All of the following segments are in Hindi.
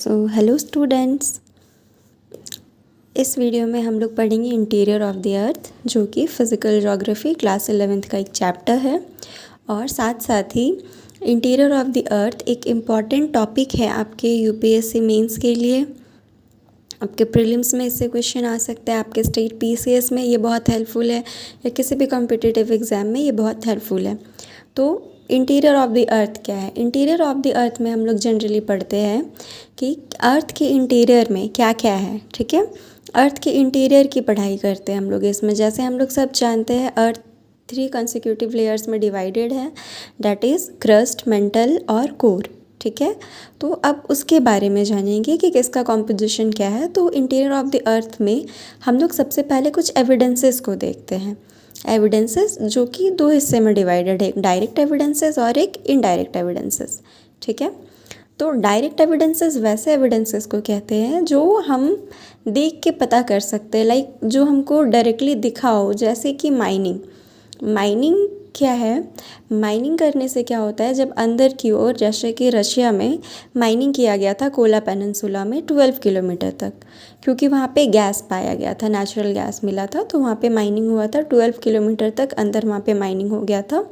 हेलो स्टूडेंट्स, इस वीडियो में हम लोग पढ़ेंगे इंटीरियर ऑफ द अर्थ, जो कि फिज़िकल ज्योग्राफी क्लास 11th का एक चैप्टर है। और साथ साथ ही इंटीरियर ऑफ द अर्थ एक इम्पॉर्टेंट टॉपिक है आपके यूपीएससी मेंस के लिए। आपके प्रीलिम्स में इससे क्वेश्चन आ सकता है, आपके स्टेट पीसीएस में ये बहुत हेल्पफुल है, या किसी भी कॉम्पिटिटिव एग्ज़ाम में ये बहुत हेल्पफुल है। तो इंटीरियर ऑफ द अर्थ क्या है? इंटीरियर ऑफ द अर्थ में हम लोग जनरली पढ़ते हैं कि अर्थ के इंटीरियर में क्या क्या है। ठीक है, अर्थ के इंटीरियर की पढ़ाई करते हैं हम लोग इसमें। जैसे हम लोग सब जानते हैं, अर्थ 3 कंसेक्यूटिव लेयर्स में डिवाइडेड है, दैट इज़ क्रस्ट, मेंटल और कोर। ठीक है, तो अब उसके बारे में जानेंगे कि किसका कॉम्पोजिशन क्या है। तो इंटीरियर ऑफ द अर्थ में हम लोग सबसे पहले कुछ एविडेंसेस को देखते हैं। एविडेंसेस जो कि 2 हिस्से में डिवाइडेड है, एक डायरेक्ट एविडेंसेस और एक इनडायरेक्ट एविडेंसेस। ठीक है, तो डायरेक्ट एविडेंसेस वैसे एविडेंसेस को कहते हैं जो हम देख के पता कर सकते हैं, लाइक जो हमको डायरेक्टली दिखा हो। जैसे कि माइनिंग क्या है? माइनिंग करने से क्या होता है, जब अंदर की ओर, जैसे कि रशिया में माइनिंग किया गया था कोला पेनिनसुला में 12 किलोमीटर तक, क्योंकि वहाँ पे गैस पाया गया था, नेचुरल गैस मिला था, तो वहाँ पे माइनिंग हुआ था। 12 किलोमीटर तक अंदर वहाँ पे माइनिंग हो गया था।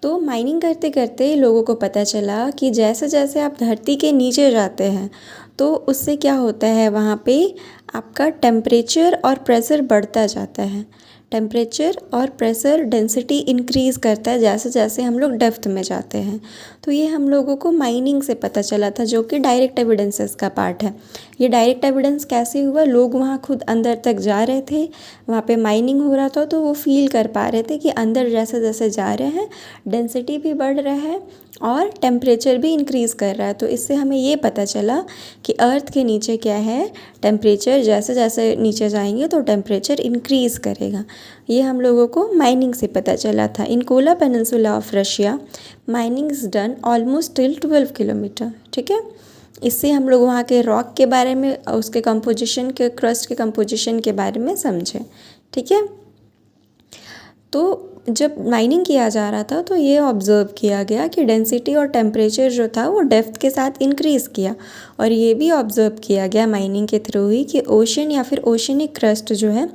तो माइनिंग करते करते लोगों को पता चला कि जैसे जैसे आप धरती के नीचे जाते हैं तो उससे क्या होता है, वहाँ पे आपका टेम्परेचर और प्रेशर बढ़ता जाता है। टेम्परेचर और प्रेशर डेंसिटी इंक्रीज़ करता है जैसे जैसे हम लोग डेप्थ में जाते हैं। तो ये हम लोगों को माइनिंग से पता चला था, जो कि डायरेक्ट एविडेंसेस का पार्ट है। ये डायरेक्ट एविडेंस कैसे हुआ? लोग वहाँ खुद अंदर तक जा रहे थे, वहाँ पे माइनिंग हो रहा था, तो वो फील कर पा रहे थे कि अंदर जैसे जैसे जा रहे हैं डेंसिटी भी बढ़ रहा है और टेम्परेचर भी इंक्रीज़ कर रहा है। तो इससे हमें ये पता चला कि अर्थ के नीचे क्या है, टेम्परेचर जैसे जैसे नीचे जाएंगे तो टेम्परेचर इंक्रीज़ करेगा। ये हम लोगों को माइनिंग से पता चला था। In Kola peninsula of Russia mining is done almost till 12 kilometre. ठीक है, इससे हम लोग वहाँ के रॉक के बारे में, उसके कंपोजिशन के, क्रस्ट के कंपोजिशन के बारे में समझे। ठीक है, तो जब माइनिंग किया जा रहा था तो ये ऑब्ज़र्व किया गया कि डेंसिटी और टेम्परेचर जो था वो डेप्थ के साथ इंक्रीज़ किया। और ये भी ऑब्ज़र्व किया गया माइनिंग के थ्रू ही कि ओशन या फिर ओशनिक क्रस्ट जो है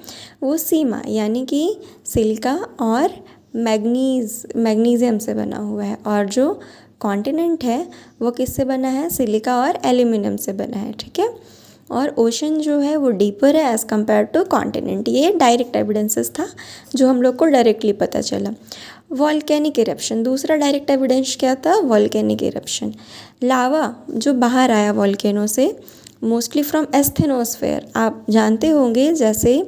वो सीमा, यानी कि सिलिका और मैग्नीशियम से बना हुआ है, और जो कॉन्टिनेंट है वो किससे बना है? सिलिका और एल्यूमिनियम से बना है। ठीक है, और ओशन जो है वो डीपर है एज़ कम्पेयर टू कॉन्टिनेंट। ये डायरेक्ट एविडेंसेस था जो हम लोग को डायरेक्टली पता चला। वॉल्केनिक इरप्शन, दूसरा डायरेक्ट एविडेंस क्या था? Volcanic eruption. लावा जो बाहर आया वॉल्केनो से, मोस्टली फ्रॉम एस्थेनोस्फेयर। आप जानते होंगे जैसे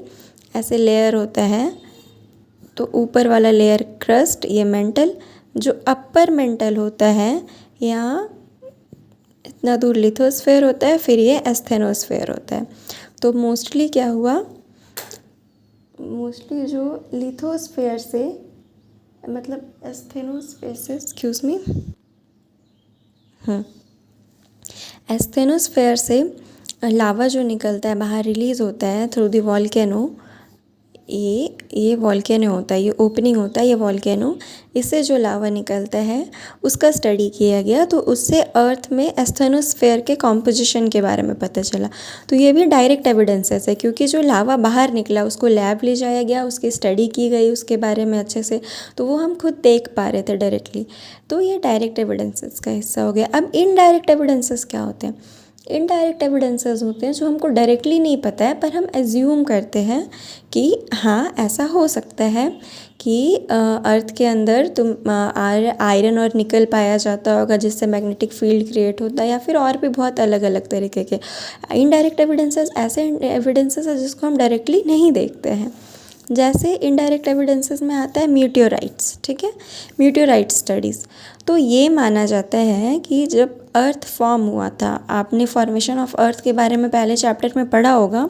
ऐसे लेयर होता है, तो ऊपर वाला लेयर क्रस्ट, ये मेंटल, जो अपर मेंटल होता है यहाँ इतना दूर लिथोस्फेयर होता है, फिर ये एस्थेनोस्फेयर होता है। तो मोस्टली क्या हुआ, मोस्टली जो लिथोस्फेयर से, मतलब एस्थेनोस्फेयर से, एक्सक्यूज मी, एस्थेनोस्फेयर से लावा जो निकलता है बाहर, रिलीज़ होता है थ्रू द वॉल्केनो। ये वॉल्केनो होता है, ये ओपनिंग होता है, ये वॉल्केनो, इससे जो लावा निकलता है उसका स्टडी किया गया। तो उससे अर्थ में एस्थेनोस्फेयर के कॉम्पोजिशन के बारे में पता चला। तो ये भी डायरेक्ट एविडेंसेस है, क्योंकि जो लावा बाहर निकला उसको लैब ले जाया गया, उसकी स्टडी की गई उसके बारे में अच्छे से, तो वो हम खुद देख पा रहे थे डायरेक्टली। तो ये डायरेक्ट एविडेंसेस का हिस्सा हो गया। अब इनडायरेक्ट एविडेंसेस क्या होते हैं? इनडायरेक्ट एविडेंसेस होते हैं जो हमको डायरेक्टली नहीं पता है, पर हम एज्यूम करते हैं कि हाँ ऐसा हो सकता है कि अर्थ के अंदर आयरन और निकल पाया जाता होगा, जिससे मैग्नेटिक फील्ड क्रिएट होता है, या फिर और भी बहुत अलग अलग तरीके के इनडायरेक्ट एविडेंसेस। ऐसे एविडेंसेस है जिसको हम डायरेक्टली नहीं देखते हैं। जैसे इनडायरेक्ट एविडेंसेस में आता है मीटियोराइट्स। ठीक है, मीटियोराइट स्टडीज़। तो ये माना जाता है कि जब अर्थ फॉर्म हुआ था, आपने फॉर्मेशन ऑफ अर्थ के बारे में पहले चैप्टर में पढ़ा होगा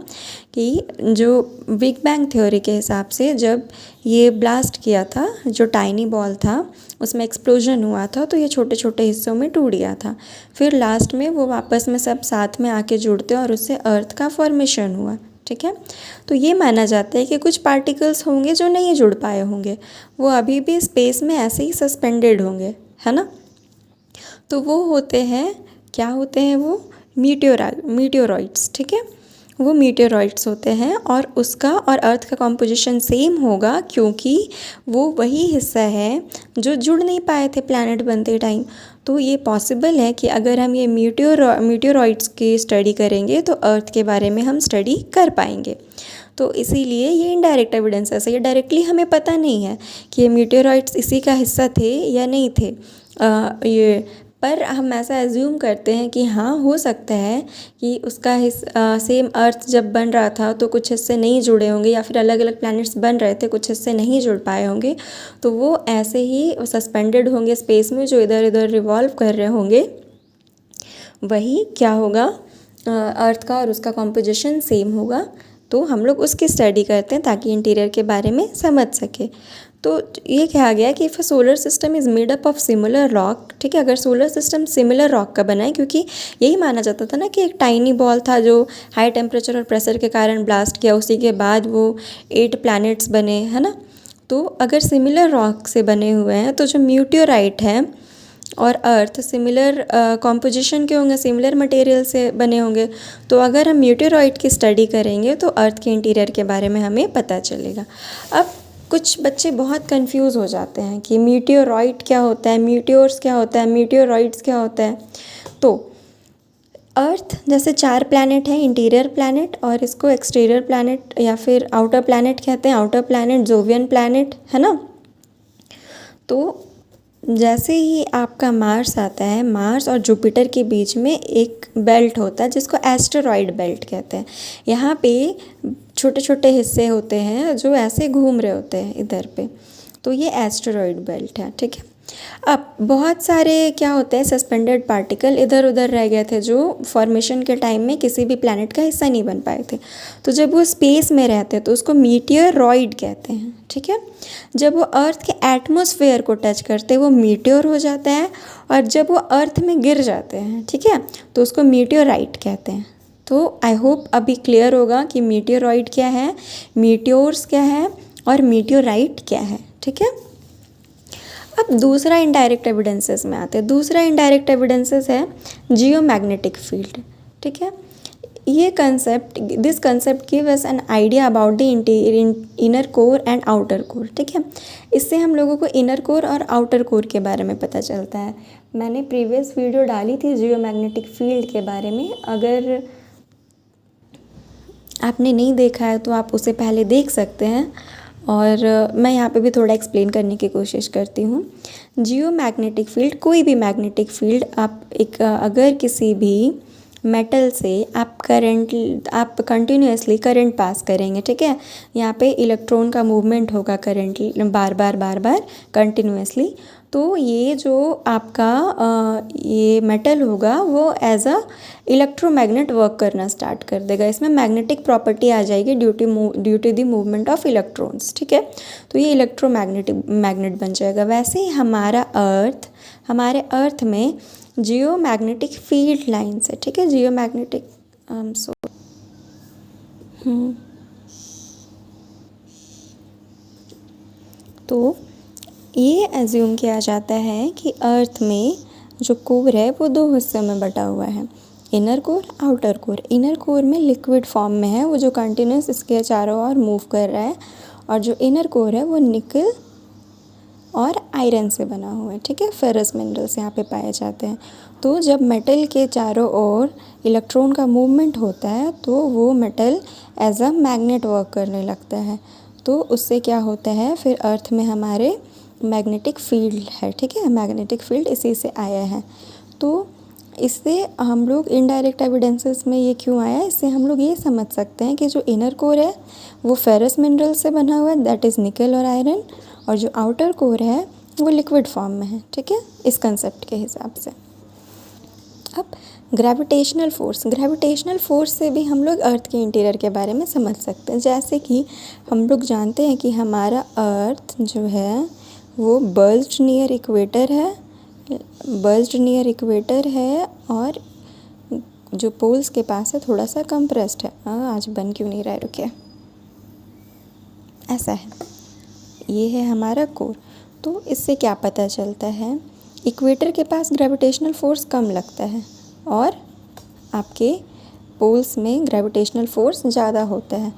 कि जो बिग बैंग थ्योरी के हिसाब से जब ये ब्लास्ट किया था, जो टाइनी बॉल था उसमें एक्सप्लोजन हुआ था, तो ये छोटे छोटे हिस्सों में टूट गया था। फिर लास्ट में वो वापस में सब साथ में आके जुड़ते और उससे अर्थ का फॉर्मेशन हुआ। ठीक है, तो ये माना जाता है कि कुछ पार्टिकल्स होंगे जो नहीं जुड़ पाए होंगे, वो अभी भी स्पेस में ऐसे ही सस्पेंडेड होंगे, है ना। तो वो होते हैं क्या होते हैं वो? मीटियोरॉइड्स, ठीक है, वो मीटियोरॉइड्स होते हैं। और उसका और अर्थ का कॉम्पोजिशन सेम होगा क्योंकि वो वही हिस्सा है जो जुड़ नहीं पाए थे प्लैनेट बनते टाइम। तो ये पॉसिबल है कि अगर हम ये मीटियोरॉइड्स की स्टडी करेंगे तो अर्थ के बारे में हम स्टडी कर पाएंगे। तो इसीलिए ये इनडायरेक्ट एविडेंसेस है, ये डायरेक्टली हमें पता नहीं है कि ये मीटियोरॉइड्स इसी का हिस्सा थे या नहीं थे। ये पर हम ऐसा एज्यूम करते हैं कि हाँ, हो सकता है कि उसका सेम अर्थ जब बन रहा था तो कुछ हिस्से नहीं जुड़े होंगे, या फिर अलग अलग प्लैनेट्स बन रहे थे, कुछ हिस्से नहीं जुड़ पाए होंगे, तो वो ऐसे ही सस्पेंडेड होंगे स्पेस में, जो इधर उधर रिवॉल्व कर रहे होंगे। वही क्या होगा, अर्थ का और उसका कॉम्पोजिशन सेम होगा। तो हम लोग उसकी स्टडी करते हैं ताकि इंटीरियर के बारे में समझ सके। तो ये कहा गया कि if solar system is made up of similar rock, ठीक है, अगर सोलर सिस्टम सिमिलर रॉक का बना है, क्योंकि यही माना जाता था ना कि एक टाइनी बॉल था जो हाई टेम्परेचर और प्रेशर के कारण ब्लास्ट किया, उसी के बाद वो 8 प्लैनेट्स बने, है ना। तो अगर सिमिलर रॉक से बने हुए हैं तो जो मीटियोराइट है और अर्थ सिमिलर कॉम्पोजिशन के होंगे, सिमिलर मटेरियल से बने होंगे। तो अगर हम मीटियोराइट की स्टडी करेंगे तो अर्थ के इंटीरियर के बारे में हमें पता चलेगा। अब कुछ बच्चे बहुत कंफ्यूज हो जाते हैं कि मीटियोराइट क्या होता है, मीटियोर्स क्या होता है, मीटियोराइट्स क्या होता है। तो अर्थ जैसे 4 प्लैनेट हैं, इंटीरियर प्लैनेट, और इसको एक्सटीरियर प्लैनेट या फिर आउटर प्लैनेट कहते हैं, आउटर प्लैनेट, जोवियन प्लैनेट, है ना। तो जैसे ही आपका मार्स आता है, मार्स और जुपिटर के बीच में एक बेल्ट होता है जिसको एस्टेरॉयड बेल्ट कहते हैं। यहाँ पे छोटे छोटे हिस्से होते हैं जो ऐसे घूम रहे होते हैं इधर पे, तो ये एस्टेरॉयड बेल्ट है, ठीक है। अब बहुत सारे क्या होते हैं, सस्पेंडेड पार्टिकल इधर उधर रह गए थे जो फॉर्मेशन के टाइम में किसी भी प्लैनेट का हिस्सा नहीं बन पाए थे। तो जब वो स्पेस में रहते हैं तो उसको मीटियोरॉइड कहते हैं, ठीक है। जब वो अर्थ के एटमॉस्फेयर को टच करते हैं वो मीटियोर हो जाता है, और जब वो अर्थ में गिर जाते हैं, ठीक है, तो उसको मीटियोराइट कहते हैं। तो आई होप अभी क्लियर होगा कि मीटियोरॉइड क्या है, मीटियोर्स क्या है और मीटियोराइट क्या है, ठीक है। अब दूसरा इनडायरेक्ट एविडेंसेस में आते हैं। दूसरा इनडायरेक्ट एविडेंसेस है जियोमैग्नेटिक फील्ड, ठीक है। ये concept, this concept give us an idea about the inner core and outer core, ठीक है। इससे हम लोगों को इनर कोर और आउटर कोर के बारे में पता चलता है। मैंने प्रीवियस वीडियो डाली थी जियोमैग्नेटिक फील्ड के बारे में, अगर आपने नहीं देखा है तो आप उसे पहले देख सकते हैं, और मैं यहाँ पे भी थोड़ा एक्सप्लेन करने की कोशिश करती हूँ। जियोमैग्नेटिक फील्ड, कोई भी मैग्नेटिक फील्ड, आप अगर किसी भी मेटल से आप कंटिन्यूसली करंट पास करेंगे, ठीक है, यहाँ पे इलेक्ट्रॉन का मूवमेंट होगा करंट बार बार कंटिन्यूसली, तो ये जो आपका ये मेटल होगा वो एज अ इलेक्ट्रोमैग्नेट वर्क करना स्टार्ट कर देगा। इसमें मैग्नेटिक प्रॉपर्टी आ जाएगी due to the movement of electrons, ठीक है। तो ये मैग्नेट बन जाएगा। वैसे ही हमारे अर्थ में जियोमैग्नेटिक फील्ड लाइन्स है, ठीक है, जियोमैग्नेटिक तो ये एज्यूम किया जाता है कि अर्थ में जो कोर है वो 2 हिस्सों में बटा हुआ है, inner core, outer core. Inner core में लिक्विड फॉर्म में है, वो जो कंटिन्यूस इसके चारों ओर मूव कर रहा है, और जो इनर कोर है वो निकल और आयरन से बना हुआ है, ठीक है, फेरस मिनरल्स यहाँ पे पाए जाते हैं। तो जब मेटल के चारों ओर इलेक्ट्रॉन का मूवमेंट होता है तो वो metal as a magnet work करने लगता है। तो उससे क्या होता है, फिर अर्थ में हमारे मैग्नेटिक फील्ड है, ठीक है, मैग्नेटिक फील्ड इसी से आया है। तो इससे हम लोग इनडायरेक्ट एविडेंसेस में ये क्यों आया, इससे हम लोग ये समझ सकते हैं कि जो इनर कोर है वो फेरस मिनरल से बना हुआ है, दैट इज़ निकल और आयरन, और जो आउटर कोर है वो लिक्विड फॉर्म में है, ठीक है, इस कंसेप्ट के हिसाब से। अब ग्रेविटेशनल फोर्स से भी हम लोग अर्थ के इंटीरियर के बारे में समझ सकते हैं। जैसे कि हम लोग जानते हैं कि हमारा अर्थ जो है वो बल्ज्ड नियर इक्वेटर है, और जो पोल्स के पास है थोड़ा सा कंप्रेस्ड है। आज बन क्यों नहीं रहा है, रुकिए, ऐसा है, ये है हमारा कोर। तो इससे क्या पता चलता है, इक्वेटर के पास ग्रेविटेशनल फोर्स कम लगता है, और आपके पोल्स में ग्रेविटेशनल फोर्स ज़्यादा होता है।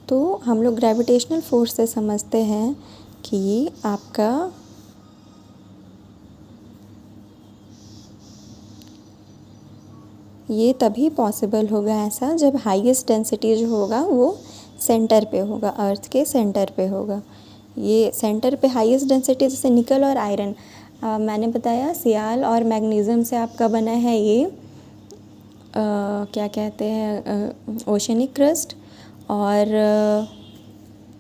तो हम लोग ग्रेविटेशनल फोर्स से समझते हैं कि आपका ये तभी पॉसिबल होगा ऐसा जब हाईएस्ट डेंसिटी जो होगा वो सेंटर पे होगा, अर्थ के सेंटर पे होगा। ये सेंटर पे हाईएस्ट डेंसिटी जैसे निकल और आयरन, मैंने बताया सियाल और मैग्नीशियम से आपका बना है ये क्या कहते हैं ओशनिक क्रस्ट, और